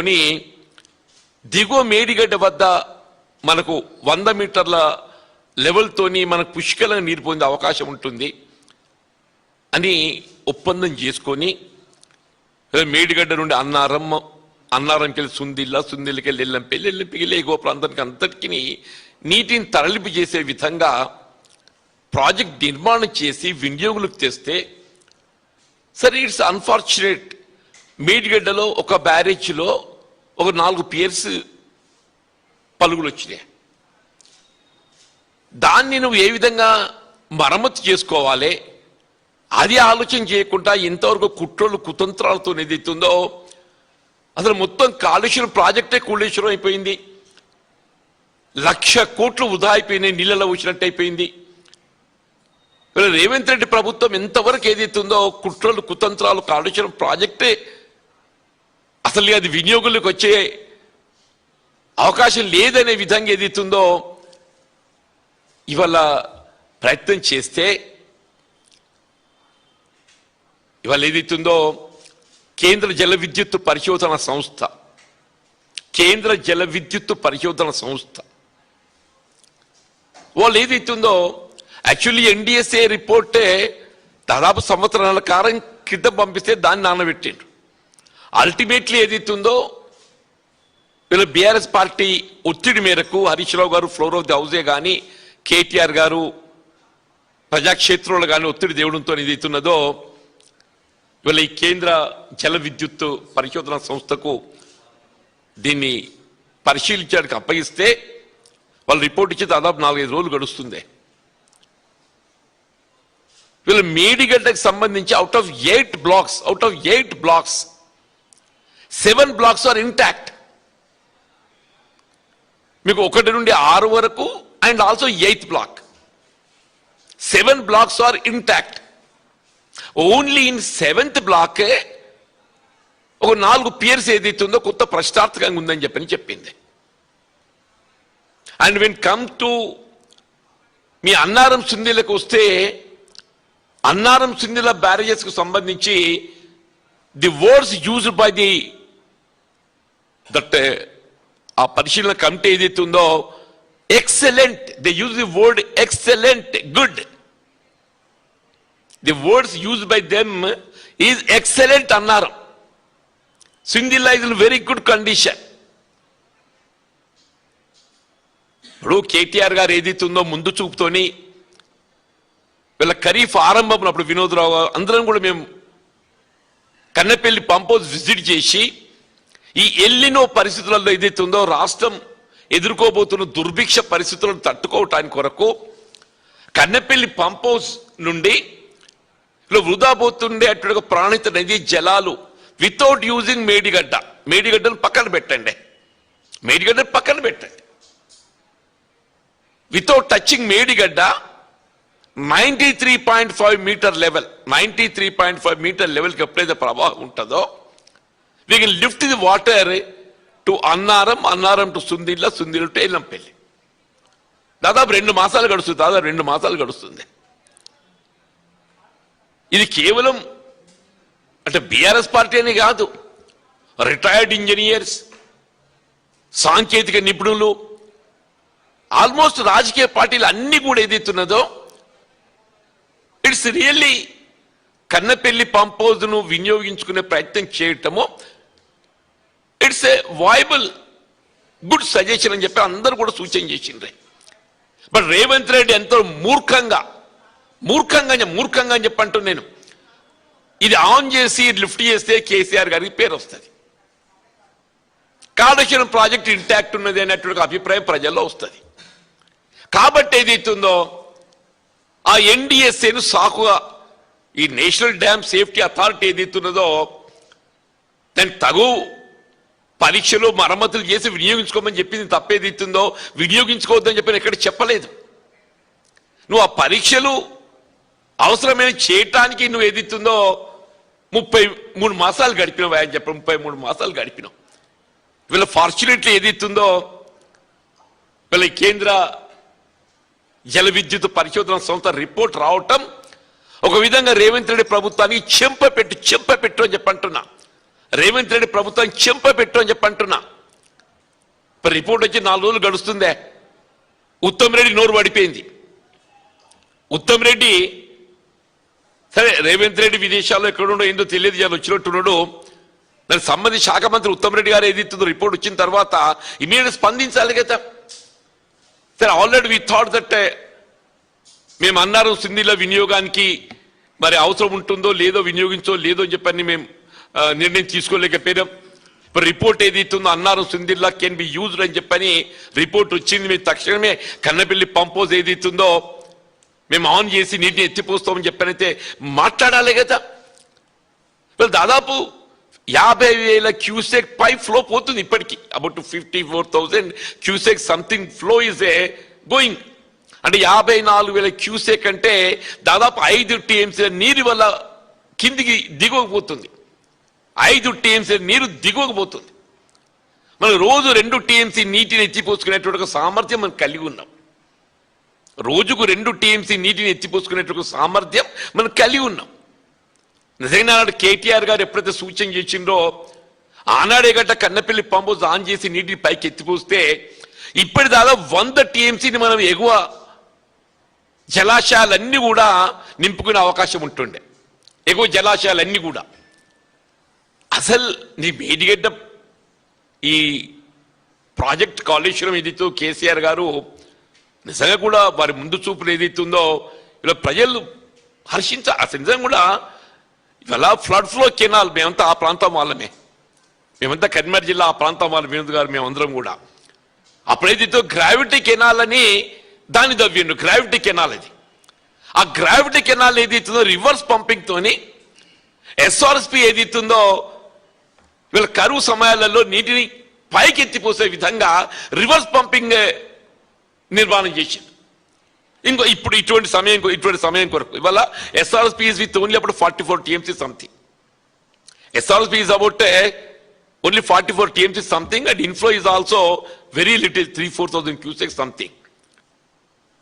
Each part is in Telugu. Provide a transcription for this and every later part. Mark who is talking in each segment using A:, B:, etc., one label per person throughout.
A: చేసుకొని దిగువ మేడిగడ్డ వద్ద మనకు 100 మీటర్ల లెవెల్తోని మనకు పుష్కలంగా నీరు పొందే అవకాశం ఉంటుంది అని ఒప్పందం చేసుకొని మేడిగడ్డ నుండి అన్నారంకి వెళ్ళి సుందిల్లకి వెళ్ళి ఎల్లంపల్లి ఎగువ ప్రాంతానికి అంతటికి నీటిని తరలింపు చేసే విధంగా ప్రాజెక్ట్ నిర్మాణం చేసి వినియోగులకు తెస్తే సరే ఇట్స్ అన్ఫార్చునేట్ మేడిగడ్డలో ఒక బ్యారేజ్లో ఒక 4 పియర్స్ పలుగులు వచ్చినాయి. దాన్ని నువ్వు ఏ విధంగా మరమ్మతు చేసుకోవాలి అది ఆలోచన చేయకుండా ఇంతవరకు కుట్రలు కుతంత్రాలతో ఏదైతుందో అసలు మొత్తం కాళేశ్వరం ప్రాజెక్టే కూలేశ్వరం అయిపోయింది. 1,00,000 కోట్లు వృధా అయిపోయినాయి, నీళ్ళలో వచ్చినట్టు అయిపోయింది. రేవంత్ రెడ్డి ప్రభుత్వం ఎంతవరకు ఏదైతుందో కుట్రలు కుతంత్రాలు కాళేశ్వరం ప్రాజెక్టే అసలు అది వినియోగులకు వచ్చే అవకాశం లేదనే విధంగా ఏదైతుందో ఇవాళ ప్రయత్నం చేస్తే ఇవాళ ఏదైతుందో కేంద్ర జల విద్యుత్ పరిశోధన సంస్థ వాళ్ళు ఏదైతుందో యాక్చువల్లీ ఎన్డిఎస్ఏ రిపోర్టే దాదాపు సంవత్సరాల కాలం క్రితం పంపిస్తే దాన్ని నానబెట్టిండ్రు. అల్టిమేట్లీ ఏదైతుందో వీళ్ళు బీఆర్ఎస్ పార్టీ ఒత్తిడి మేరకు హరీష్ రావు గారు ఫ్లోర్ ఆఫ్ ది హౌసే కానీ కేటీఆర్ గారు ప్రజాక్షేత్రంలో కానీ ఒత్తిడి దేవుడంతో ఏదైతున్నదో ఇవాళ ఈ కేంద్ర జల విద్యుత్ పరిశోధన సంస్థకు దీన్ని పరిశీలించడానికి అప్పగిస్తే వాళ్ళు రిపోర్ట్ ఇచ్చి దాదాపు 4-5 రోజులు గడుస్తుంది. వీళ్ళు మేడిగడ్డకు సంబంధించి out of 8 blocks 7 blocks are intact. మీకు 1 నుండి 6 వరకు and also 8th block 7 blocks are intact. Only in 7th బ్లాకే ఒక 4 పియర్స్ ఏదైతుందో కొత్త ప్రశ్నార్థకంగా ఉందని చెప్పింది. And when come to me Annaram సుందిలకు వస్తే అన్నారం సుందిల బ్యారేజెస్ కు సంబంధించి ది వర్డ్స్ యూజ్డ్ బై ఆ పరిశీలన కమిటీ ఏదైతే ఉందో excellent, they use the word excellent, good. The words used by them is excellent అన్నారం. Sundilla is in very good condition. ఇప్పుడు కేటీఆర్ గారు ఏదైతే ఉందో ముందు చూపుతోని వీళ్ళ ఖరీఫ్ ఆరంభం అప్పుడు వినోద్రావు గారు అందరం కూడా మేము కన్నెపల్లి పంప్ హౌస్ విజిట్ చేసి ఈ ఎల్లినో పరిస్థితులలో ఏదైతే ఉందో రాష్ట్రం ఎదుర్కోబోతున్న దుర్భిక్ష పరిస్థితులను తట్టుకోవటానికి కొరకు కన్నెపల్లి పంప్ హౌస్ నుండి వృధా పోతుండే అటువంటి ప్రాణిత నదీ జలాలు వితౌట్ యూజింగ్ మేడిగడ్డను పక్కన పెట్టండి, without touching Medigadda 93.5 metre level 93.5 metre లెవెల్కి ఎప్పుడైతే ప్రవాహం ఉంటుందో we can lift the water to Annaram to Sundilla to Yellampalli. దాదాపు 2 మాసాలు గడుస్తుంది. ఇది కేవలం అంటే బీఆర్ఎస్ పార్టీ అని కాదు, రిటైర్డ్ ఇంజనీర్స్, సాంకేతిక నిపుణులు, ఆల్మోస్ట్ రాజకీయ పార్టీలు అన్ని కూడా ఏదైతున్నదో it's really Kannepalli pump house ను వినియోగించుకునే ప్రయత్నం చేయటము it's a viable good suggestion అని చెప్పి అందరూ కూడా సూచన చేసిండ్రే. బట్ రేవంత్ రెడ్డి ఎంతో మూర్ఖంగా అని చెప్పంటూ నేను ఇది ఆన్ చేసి లిఫ్ట్ చేస్తే కేసీఆర్ గారికి పేరు వస్తుంది, కాళేశ్వరం ప్రాజెక్ట్ ఇంటాక్ట్ ఉన్నది అనేటువంటి అభిప్రాయం ప్రజల్లో వస్తుంది. కాబట్టి ఏదైతుందో ఆ ఎన్డిఎస్ఏను సాకుగా ఈ నేషనల్ డ్యామ్ సేఫ్టీ అథారిటీ ఏదైతున్నదో దానికి తగు పరీక్షలు మరమ్మతులు చేసి వినియోగించుకోమని చెప్పింది తప్పేదైతుందో వినియోగించుకోవద్దని చెప్పి ఎక్కడ చెప్పలేదు. నువ్వు ఆ పరీక్షలు అవసరమైన చేయటానికి నువ్వు ఏదైతుందో 33 మాసాలు గడిపినావు అని చెప్పి 33 మాసాలు గడిపినావు. వీళ్ళ ఫార్చునేట్లీ ఏదైతుందో వీళ్ళ కేంద్ర జల విద్యుత్ పరిశోధన సంస్థ రిపోర్ట్ రావటం ఒక విధంగా రేవంత్ రెడ్డి ప్రభుత్వానికి చెంపపెట్టు అని చెప్పంటున్నా. రేవంత్ రెడ్డి ప్రభుత్వం చెంప పెట్టు అని చెప్పి అంటున్నా. రిపోర్ట్ వచ్చి 4 రోజులు గడుస్తుందే, ఉత్తమ్ రెడ్డి నోరు పడిపోయింది. ఉత్తమ్ రెడ్డి సరే, రేవంత్ రెడ్డి విదేశాల్లో ఎక్కడుండో ఏందో తెలియదు, ఇలా వచ్చినట్టున్నాడు. దానికి సంబంధించి శాఖ మంత్రి ఉత్తమ్ రెడ్డి గారు ఏదైతుందో రిపోర్ట్ వచ్చిన తర్వాత ఇమీడియట్ స్పందించాలి కదా. సరే, ఆల్రెడీ వి థాట్ దట్ మేము అన్నారు సింధీల వినియోగానికి మరి అవసరం ఉంటుందో లేదో, వినియోగించో లేదో అని చెప్పని మేము నిర్ణయం తీసుకోలేకపోయాం. ఇప్పుడు రిపోర్ట్ ఏదైతుందో అన్నారు సింధిల్లా కెన్ బి యూజ్డ్ అని చెప్పని రిపోర్ట్ వచ్చింది. మేము తక్షణమే కన్నపల్లి పంప్ హౌస్ ఏదైతుందో మేము ఆన్ చేసి నీటిని ఎత్తిపోస్తామని చెప్పనైతే మాట్లాడాలి కదా. దాదాపు 50,000 క్యూసెక్ పై ఫ్లో పోతుంది ఇప్పటికీ. About 54,000 cusec something flow is a going. అంటే 54,000 క్యూసెక్ అంటే దాదాపు 5 టీఎంసీ నీరు వల్ల కిందికి దిగకపోతుంది. 5 టీఎంసీ నీరు దిగకపోతుంది. మనం రోజు 2 టీఎంసీ నీటిని ఎత్తిపోసుకునేటువంటి సామర్థ్యం మనం కలిగి ఉన్నాం. రోజుకు 2 టీఎంసీ నీటిని ఎత్తిపోసుకునేటువంటి సామర్థ్యం మనం కలిగి ఉన్నాం. నిజంగా నాడు కేటీఆర్ గారు ఎప్పుడైతే సూచన చేసిండ్రో ఆనాడే గట్ట కన్నపల్లి పంప్ హౌస్ ఆన్ చేసి నీటిని పైకి ఎత్తిపోస్తే ఇప్పటి దాదాపు 100 టీఎంసీని మనం ఎగువ జలాశయాలన్నీ కూడా నింపుకునే అవకాశం ఉంటుండే. ఎగువ జలాశయాలన్నీ కూడా అసలు నీ మేడిగడ్డ ఈ ప్రాజెక్ట్ కాళేశ్వరం ఏదైతే కేసీఆర్ గారు నిజంగా కూడా వారి ముందు చూపులు ఏదైతుందో ఇలా ప్రజలు హర్షించాలి. అసలు నిజంగా కూడా ఇవాళ ఫ్లడ్ ఫ్లో కెనాల్ మేమంతా ఆ ప్రాంతం వాళ్ళమే, మేమంతా కరీంనగర్ జిల్లా ఆ ప్రాంతం వాళ్ళ వినోద్ గారు మేమందరం కూడా అప్పుడైతే గ్రావిటీ కెనాల్ అని దాన్ని దవ్విండు. గ్రావిటీ కెనాల్ అది. ఆ గ్రావిటీ కెనాల్ ఏదైతుందో రివర్స్ పంపింగ్ తోని ఎస్ఆర్ఎస్పి ఏదైతుందో వీళ్ళ కరువు సమయాలలో నీటిని పైకి ఎత్తిపోసే విధంగా రివర్స్ పంపింగ్ నిర్మాణం చేసింది. ఇంకో ఇప్పుడు ఇటువంటి సమయం కొరకు ఇవాళ ఎస్ఆర్ఎస్పి ఈజ్ విత్ ఓన్లీ అప్పుడు 44 TMC something. SRSP is about only 44 TMC something and inflow is also very little 3,000-4,000 cusec something.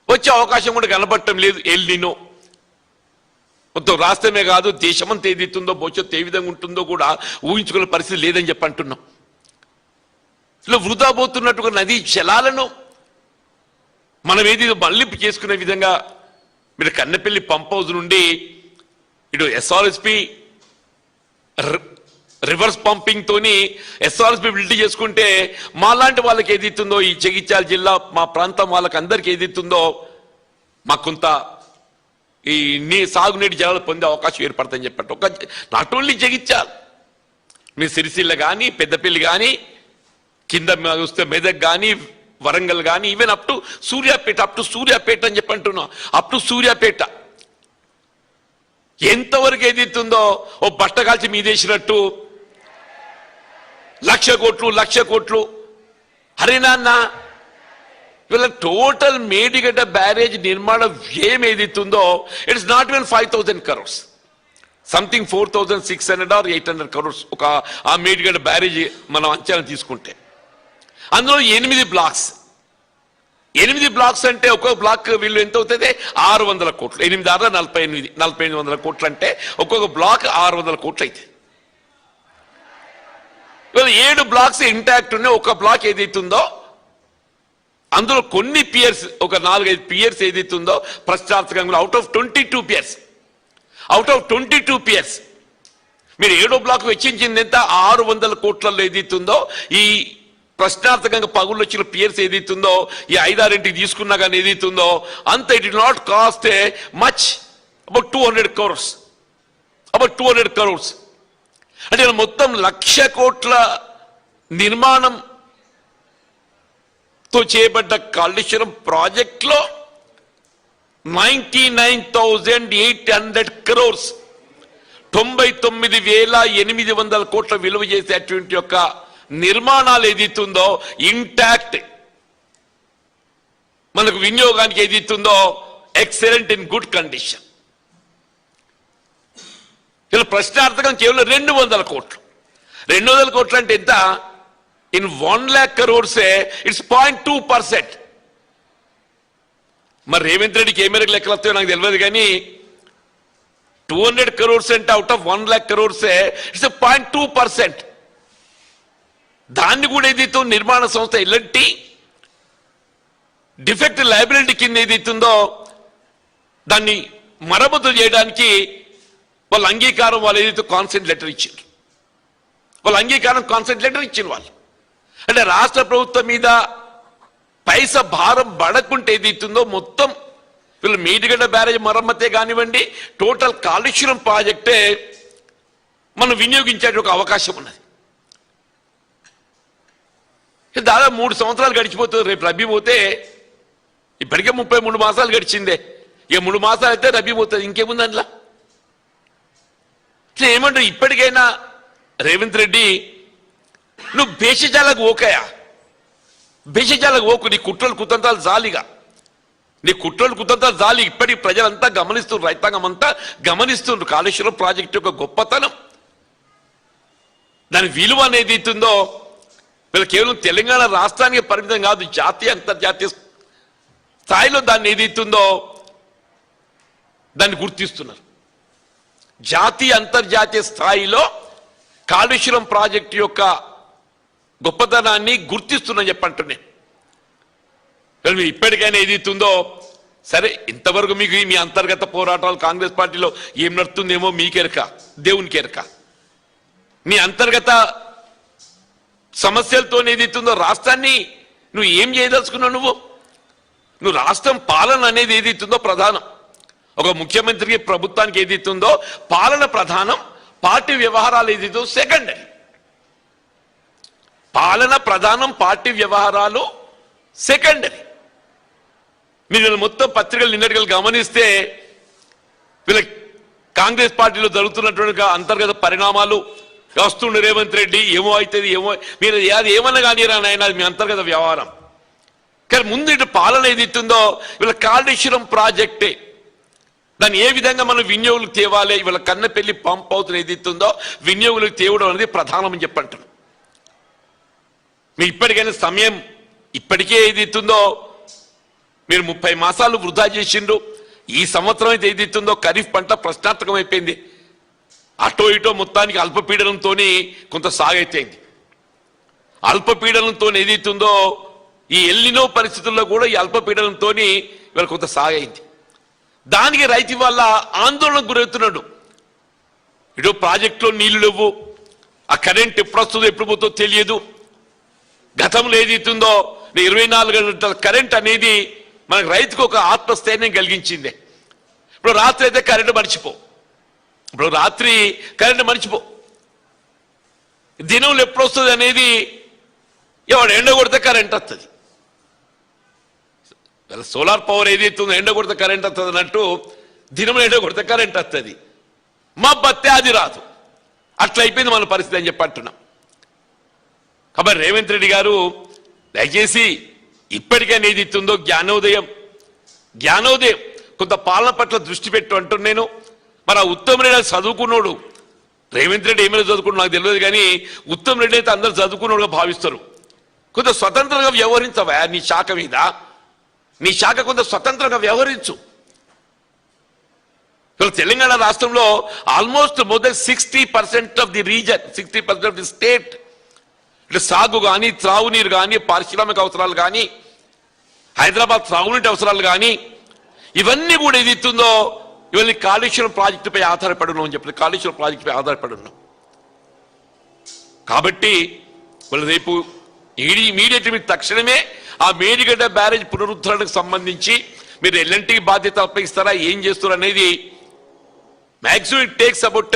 A: వచ్చే అవకాశం కూడా కనబడటం లేదు. ఎల్ నినో మొత్తం రాష్ట్రమే కాదు దేశమంతా ఏదైతుందో భవిష్యత్తు ఏ విధంగా ఉంటుందో కూడా ఊహించుకునే పరిస్థితి లేదని చెప్పి అంటున్నాం. ఇలా వృధా పోతున్నట్టుగా నదీ జలాలను మనం ఏది మళ్లింపు చేసుకునే విధంగా మీరు కన్నపల్లి పంప్ హౌస్ నుండి ఇటు ఎస్ఆర్ఎస్పి రివర్స్ పంపింగ్ తోని ఎస్ఆర్ఎస్పి బిల్డ్ చేసుకుంటే మాలాంటి వాళ్ళకి ఏదైతుందో ఈ జగిత్యాల జిల్లా మా ప్రాంతం వాళ్ళకి అందరికి ఏదైతుందో మాకు కొంత ఈ సాగునీటి జలాలు పొందే అవకాశం ఏర్పడుతుందని చెప్పట్టు. ఒక నాట్ ఓన్లీ జగిత్యాల, మీ సిరిసిల్ల కానీ పెద్దపల్లి కానీ కింద చూస్తే మెదక్ కానీ వరంగల్ కానీ ఈవెన్ అప్ టు సూర్యాపేట అని చెప్పి అంటున్నాం. అప్ టు సూర్యాపేట ఎంతవరకు ఏదైతుందో ఓ బట్ట కాల్చి మీదేసినట్టు 1,00,00,000 కోట్లు హరినాన్న ఇవాళ టోటల్ మేడిగడ్డ బ్యారేజ్ నిర్మాణ వ్యయం ఏదైతుందో it's not even 5,000 crores, something 4,600 or 800 crores ఒక ఆ మేడిగడ్డ బ్యారేజ్ మనం అంచనా తీసుకుంటే. అందులో 8 బ్లాక్స్. 8 బ్లాక్స్ అంటే ఒక్కొక్క బ్లాక్ వీళ్ళు ఎంత అవుతుంది? 600 కోట్లు. 8 4,800 కోట్లు అంటే ఒక్కొక్క బ్లాక్ 600 కోట్లు అయితే 7 బ్లాక్స్ ఇంటాక్ట్ ఉన్నాయి. ఒక బ్లాక్ ఏదైతుందో అందులో కొన్ని పియర్స్ ఒక 4-5 పియర్స్ ఏదైతుందో ప్రశ్నార్థకంగా అవుట్ ఆఫ్ 22 పియర్స్ మీరు 7వ బ్లాక్ వెచ్చించింది ఎంత? 600 కోట్లలో ఏదైతుందో ఈ ప్రశ్నార్థకంగా పగుళ్ళు వచ్చిన పియర్స్ ఏదైతుందో ఈ 5-6 తీసుకున్నా కానీ ఏదైతుందో అంత it will not cost much, about 200 crores. అంటే మొత్తం 1,00,000 కోట్ల నిర్మాణంతో చేయబడ్డ కాళేశ్వరం ప్రాజెక్ట్ లో 99,800 crores 99,800 కోట్ల విలువ చేసేటువంటి యొక్క నిర్మాణాలు ఏదైతుందో ఇంటాక్ట్ మనకు వినియోగానికి ఏదైతుందో ఎక్సలెంట్ ఇన్ గుడ్ కండిషన్. ఇలా ప్రశ్నార్థకం కేవలం 200 కోట్లు. 200 కోట్లు అంటే ఎంత? In 1,00,000 crores it's 0.2%. మరి రేవంత్ రెడ్డికి ఏ మేరకు లెక్కలు వస్తాయో నాకు తెలియదు కానీ 200 crores అంటే out of 1 lakh crores it's 0.2%. దాన్ని కూడా ఏదైతే నిర్మాణ సంస్థ ఎల్ఎన్టీ డిఫెక్ట్ లయబిలిటీ కింద ఏదైతుందో దాన్ని మరమ్మతు చేయడానికి వాళ్ళ అంగీకారం వాళ్ళు ఏదైతే కాన్సెంట్ లెటర్ ఇచ్చారు, వాళ్ళ అంగీకారం కాన్సెంట్ లెటర్ ఇచ్చిన వాళ్ళు. అంటే రాష్ట్ర ప్రభుత్వం మీద పైసా భారం పడకుంటే ఏదైతుందో మొత్తం వీళ్ళు మేడిగడ్డ బ్యారేజ్ మరమ్మతే కానివ్వండి, టోటల్ కాళేశ్వరం ప్రాజెక్టే మనం వినియోగించే ఒక అవకాశం ఉన్నది. దాదాపు 3 సంవత్సరాలు గడిచిపోతుంది. రేపు రబీ పోతే ఇప్పటికే 33 మాసాలు గడిచిందే, ఇక 3 మాసాలు అయితే రబీ పోతుంది, ఇంకేముంది అందులో. ఏమంటారు ఇప్పటికైనా రేవంత్ రెడ్డి, నువ్వు భేషజాలకు ఓకయా, భేషజాలకు ఓకు, నీ కుట్రలు కుతంత్రాలు జాలిగా, నీ కుట్రలు కుతంత్రాలు జాలి. ఇప్పటికి ప్రజలంతా గమనిస్తున్నారు, రైతాంగం అంతా గమనిస్తున్నారు కాళేశ్వరం ప్రాజెక్టు యొక్క గొప్పతనం, దాని విలువ అనేది ఇస్తుందో. వీళ్ళు కేవలం తెలంగాణ రాష్ట్రానికి పరిమితం కాదు, జాతీయ అంతర్జాతీయ స్థాయిలో దాన్ని ఏదైతుందో దాన్ని గుర్తిస్తున్నారు. జాతీయ అంతర్జాతీయ స్థాయిలో కాళేశ్వరం ప్రాజెక్టు యొక్క గొప్పతనాన్ని గుర్తిస్తున్నా చెప్పంటున్నాను. ఇప్పటికైనా ఏదైతుందో సరే, ఇంతవరకు మీకు మీ అంతర్గత పోరాటాలు కాంగ్రెస్ పార్టీలో ఏం నడుతుందేమో మీకెరక, దేవునికి ఎరక. మీ అంతర్గత సమస్యలతో ఏదైతుందో రాష్ట్రాన్ని నువ్వు ఏం చేయదలుచుకున్నావు? నువ్వు రాష్ట్రం పాలన అనేది ఏదైతుందో ప్రధానం. ఒక ముఖ్యమంత్రికి ప్రభుత్వానికి ఏదైతుందో పాలన ప్రధానం, పార్టీ వ్యవహారాలు ఏదైతుందో సెకండరీ. పాలన ప్రధానం, పార్టీ వ్యవహారాలు సెకండరీ. మీరు మొత్తం పత్రికలు నిన్నటికలు గమనిస్తే వీళ్ళ కాంగ్రెస్ పార్టీలో జరుగుతున్నటువంటి అంతర్గత పరిణామాలు వస్తుండే రేవంత్ రెడ్డి ఏమో అవుతుంది ఏమో, మీరు అది ఏమన్నా కానీ రానాయన, అది మీ అంతర్గత వ్యవహారం. కానీ ముందు ఇటు పాలన ఏది ఇస్తుందో వీళ్ళ కాళేశ్వరం ప్రాజెక్టే, దాన్ని ఏ విధంగా మనం వినియోగులకు తేవాలి, వీళ్ళ కన్నెపల్లి పంప్ అవుతున్న ఏది ఇస్తుందో వినియోగులకు తేవడం అనేది ప్రధానమని చెప్పంటారు. మీ ఇప్పటికైనా సమయం, ఇప్పటికే ఏది ఇస్తుందో మీరు 30 మాసాలు వృధా చేసిండ్రు. ఈ సంవత్సరం అయితే ఏది ఇస్తుందో ఖరీఫ్ పంట ప్రశ్నార్థకం అయిపోయింది. అటో ఇటో మొత్తానికి అల్పపీడనంతో కొంత సాగైతేంది. అల్పపీడనంతో ఏదైతుందో ఈ ఎల్నినో పరిస్థితుల్లో కూడా ఈ అల్పపీడనంతో ఇవాళ కొంత సాగైంది. దానికి రైతు వల్ల ఆందోళనకు గురవుతున్నాడు. ఇటో ప్రాజెక్టులో నీళ్లు లేవు, ఆ కరెంట్ ఎప్పుడు వస్తుందో ఎప్పుడు పోతుందో తెలియదు. గతంలో ఏదైతుందో 24 గంటల కరెంట్ అనేది మనకు రైతుకు ఒక ఆత్మస్థైర్యం కలిగించిందే. ఇప్పుడు రాత్రి అయితే కరెంటు మర్చిపో, ఇప్పుడు రాత్రి కరెంటు మర్చిపో, దినంలో ఎప్పుడు వస్తుంది అనేది, ఎవడు ఎండ కొడితే కరెంట్ వస్తుంది. సోలార్ పవర్ ఏదైతుందో ఎండ కొడితే కరెంట్ వస్తుంది అన్నట్టు, దినంలో ఎండ కొడితే కరెంట్ వస్తుంది, మా బత్తే అది రాదు. అట్లా అయిపోయింది మన పరిస్థితి అని చెప్పి అంటున్నాం. కాబట్టి రేవంత్ రెడ్డి గారు దయచేసి ఇప్పటికైనా ఏది ఇస్తుందో జ్ఞానోదయం కొంత పాలన పట్ల దృష్టి పెట్టు అంటున్నాను నేను. మరి ఆ ఉత్తమ్ రెడ్డి చదువుకున్నాడు, రేవంత్ రెడ్డి ఏమైనా చదువుకున్నాడు నాకు తెలియదు, కానీ ఉత్తమ్ రెడ్డి అయితే అందరూ చదువుకున్నాడుగా భావిస్తారు. కొంత స్వతంత్రంగా వ్యవహరించవా నీ శాఖ మీద, నీ శాఖ కొంత స్వతంత్రంగా వ్యవహరించు. తెలంగాణ రాష్ట్రంలో almost more than 60% of the reason, 60% of the state ఇట్లా సాగు కానీ, త్రాగునీరు కానీ, పారిశ్రామిక అవసరాలు కానీ, హైదరాబాద్ త్రాగునీటి అవసరాలు కానీ, ఇవన్నీ కూడా ఏది ఇస్తుందో ఇవన్నీ కాళేశ్వరం ప్రాజెక్టుపై ఆధారపడి ఉన్నాం అని చెప్పి, కాళేశ్వరం ప్రాజెక్టుపై ఆధారపడి ఉన్నాం. కాబట్టి వాళ్ళు రేపు ఇమీడియట్ మీకు తక్షణమే ఆ మేడిగడ్డ బ్యారేజ్ పునరుద్ధరణకు సంబంధించి మీరు ఎల్ఎన్టీకి బాధ్యత అప్పగిస్తారా, ఏం చేస్తారు అనేది maximum it takes about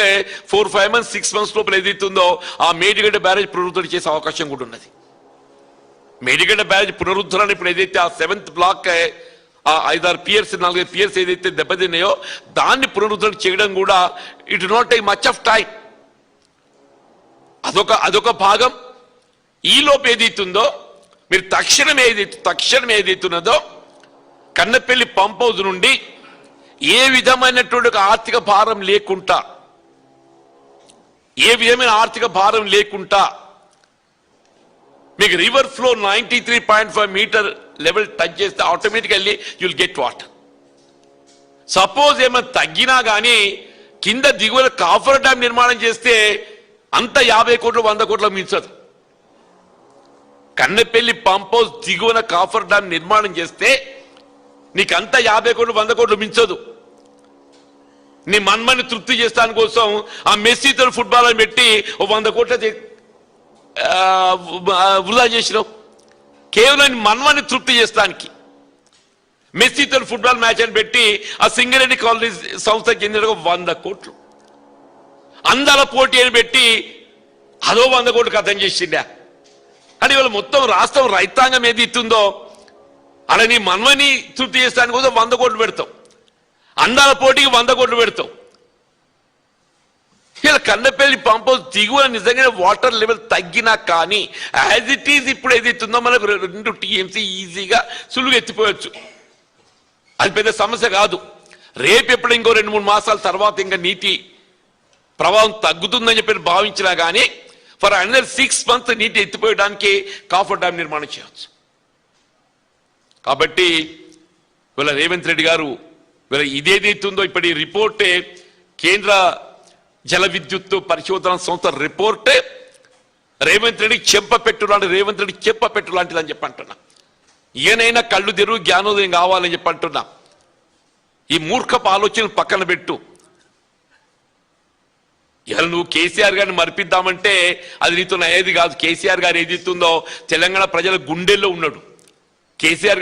A: 4-5 months 6 months లోపల ఏదైతుందో ఆ మేడిగడ్డ బ్యారేజ్ పునరుద్ధరణ చేసే అవకాశం కూడా ఉన్నది. మేడిగడ్డ బ్యారేజ్ పునరుద్ధరణ ఇప్పుడు ఏదైతే ఆ 7th బ్లాక్ ఆ 5-6 పియర్స్ 4-5 పియర్స్ ఏదైతే దెబ్బతిన్నాయో దాన్ని పునరుద్ధరణ చేయడం కూడా it not take much of time. అదొక భాగం. ఈ లోపు ఏదైతుందో మీరు తక్షణం ఏదైతున్నదో కన్నెపల్లి పంప్ హౌస్ నుండి ఏ విధమైనటువంటి ఆర్థిక భారం లేకుండా మీకు river flow 93.5 metre level touch చేస్తే automatically you'll get water. Suppose ఏమైనా తగ్గినా కానీ కింద దిగువన కాఫర్ డ్యామ్ నిర్మాణం చేస్తే అంత 50 కోట్లు 100 కోట్ల మించదు. కన్నెపల్లి పంప్ హౌస్ దిగువన కాఫర్ డ్యామ్ నిర్మాణం చేస్తే నీకంత 50 కోట్లు 100 కోట్లు మించదు. నీ మన్మని తృప్తి చేస్తాని కోసం ఆ మెస్సీతో ఫుట్బాల్ అని పెట్టి 100 కోట్ల వృధా చేసినావు. కేవలం మన్మని తృప్తి చేస్తానికి మెస్సీతో ఫుట్బాల్ మ్యాచ్ అని పెట్టి ఆ సింగరేణి కాలనీ సంస్థకి చెందిన 100 కోట్లు అందాల పోటీ అని పెట్టి అదో 100 కోట్లు కథం చేసిండా అని ఇవాళ మొత్తం రాష్ట్రం రైతాంగం ఏది ఇస్తుందో అలా నీ మన్మని తృప్తి చేస్తానికి కోసం 100 కోట్లు పెడతావు, అందాల పోటీకి 100 కోట్లు పెడతావు. ఇలా కన్నెపల్లి పంప్ హౌస్ దిగువన నిజంగానే వాటర్ లెవెల్ తగ్గినా కానీ యాజ్ ఇట్ ఈజ్ ఇప్పుడు ఏదైతుందో మనకు 2 TMC ఈజీగా సులువుగా ఎత్తిపోయచ్చు. అది పెద్ద సమస్య కాదు. రేపు ఎప్పుడు ఇంకో 2-3 మాసాల తర్వాత ఇంకా నీటి ప్రవాహం తగ్గుతుందని చెప్పి భావించినా కానీ ఫర్ అనదర్ 6 months నీటి ఎత్తిపోయడానికి కాఫర్ డ్యామ్ నిర్మాణం చేయవచ్చు. కాబట్టి వీళ్ళ రేవంత్ రెడ్డి గారు వీళ్ళ ఇదేదైతుందో ఇప్పుడు ఈ రిపోర్టే కేంద్ర జల విద్యుత్ పరిశోధన సంస్థ రిపోర్టే రేవంత్ రెడ్డికి చెంపపెట్టు లాంటిది అని చెప్పి అంటున్నా. ఈయనైనా కళ్ళు తెరువు జ్ఞానోదయం కావాలని చెప్పి అంటున్నా. ఈ మూర్ఖపు ఆలోచన పక్కన పెట్టు. ఇలా నువ్వు కేసీఆర్ గారిని మరిపిద్దామంటే అది నీతో అయ్యేది కాదు. కేసీఆర్ గారు ఏదిస్తుందో తెలంగాణ ప్రజల గుండెల్లో ఉన్నాడు. కేసీఆర్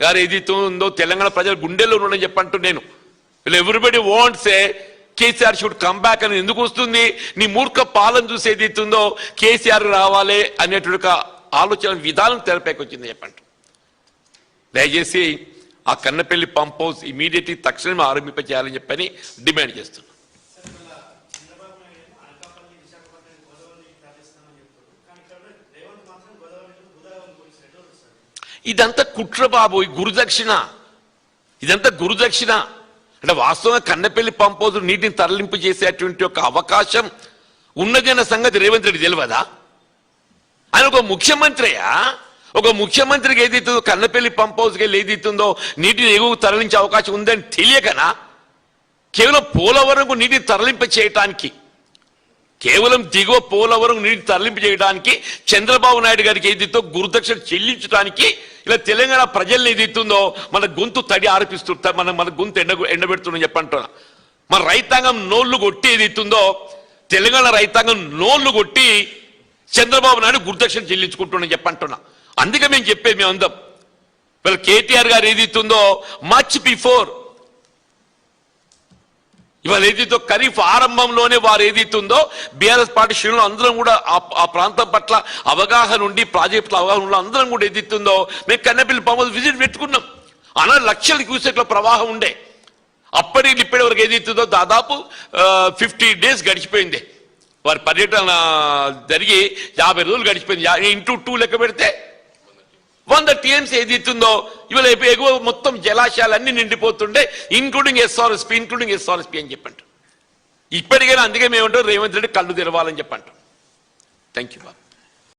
A: గారు ఏదిస్తుందో తెలంగాణ ప్రజల గుండెల్లో ఉన్నాడని చెప్పంటూ నేను everybody wants A KCR should come back అని ఎందుకు వస్తుంది? నీ మూర్ఖ పాలన చూసి ఏదైతుందో కేసీఆర్ రావాలి అనేటువంటి ఆలోచన విధానం తెరపైకి వచ్చింది చెప్పండి. దయచేసి ఆ కన్నెపల్లి పంప్ హౌస్ ఇమీడియట్లీ తక్షణమే ఆరంభింపచేయాలని చెప్పని డిమాండ్ చేస్తున్నాం. ఇదంతా కుట్ర బాబు, గురుదక్షిణ, ఇదంతా గురుదక్షిణ. అంటే వాస్తవంగా కన్నెపల్లి పంప్ హౌస్ నీటిని తరలింపు చేసేటువంటి ఒక అవకాశం ఉన్నదన్న సంగతి రేవంత్ రెడ్డి తెలియదా? ఆయన ఒక ముఖ్యమంత్రియా? ఒక ముఖ్యమంత్రికి ఏదైతుందో కన్నెపల్లి పంప్ హౌస్కి వెళ్ళి ఏదైతుందో నీటిని ఎగువ తరలించే అవకాశం ఉందని తెలియకనా కేవలం పోలవరంకు నీటిని తరలింప చేయటానికి, కేవలం దిగువ పోలవరం నీటిని తరలింపు చేయడానికి చంద్రబాబు నాయుడు గారికి ఏదైతే గురుదక్షిణ చెల్లించడానికి ఇలా తెలంగాణ ప్రజల్ని ఏదైతుందో మన గొంతు తడి ఆర్పిస్తుంటా, మన గొంతు ఎండబెడుతుందని చెప్పంటున్నా. మన రైతాంగం నోళ్లు కొట్టి ఏదైతుందో తెలంగాణ రైతాంగం నోళ్లు కొట్టి చంద్రబాబు నాయుడు గురుదక్షిణ చెల్లించుకుంటున్నాను చెప్పంటున్నా. అందుకే మేము చెప్పేది మేము అందం వీళ్ళ కేటీఆర్ గారు ఏదైతుందో మచ్ బిఫోర్ ఇవాళ ఏదైతే ఖరీఫ్ ఆరంభంలోనే వారు ఏదైతుందో బీఆర్ఎస్ పార్టీ శ్రేణులు అందరం కూడా ఆ ప్రాంతం పట్ల అవగాహన ఉండి ప్రాజెక్టుల అవగాహన ఉండి అందరం కూడా ఏదైతుందో మేము కన్నెపల్లి పంప్ హౌస్ విజిట్ పెట్టుకున్నాం. 6 లక్షల క్యూసెక్ల ప్రవాహం ఉండే. అప్పటికి ఇప్పటి వరకు ఏదైతుందో దాదాపు 50 days గడిచిపోయింది. వారి పర్యటన జరిగి 50 రోజులు గడిచిపోయింది. ఇంటూ 2 లెక్క పెడితే 100 TMC ఏదైతుందో ఇవాళ ఎగువ మొత్తం జలాశయాలన్నీ నిండిపోతుండే, ఇంక్లూడింగ్ ఎస్ఆర్ఎస్పీ అని చెప్పంటాం. ఇప్పటికైనా అందుకే మేమంటాం రేవంత్ రెడ్డి కళ్ళు తెరవాలని చెప్పంటాం. Thank you Babu.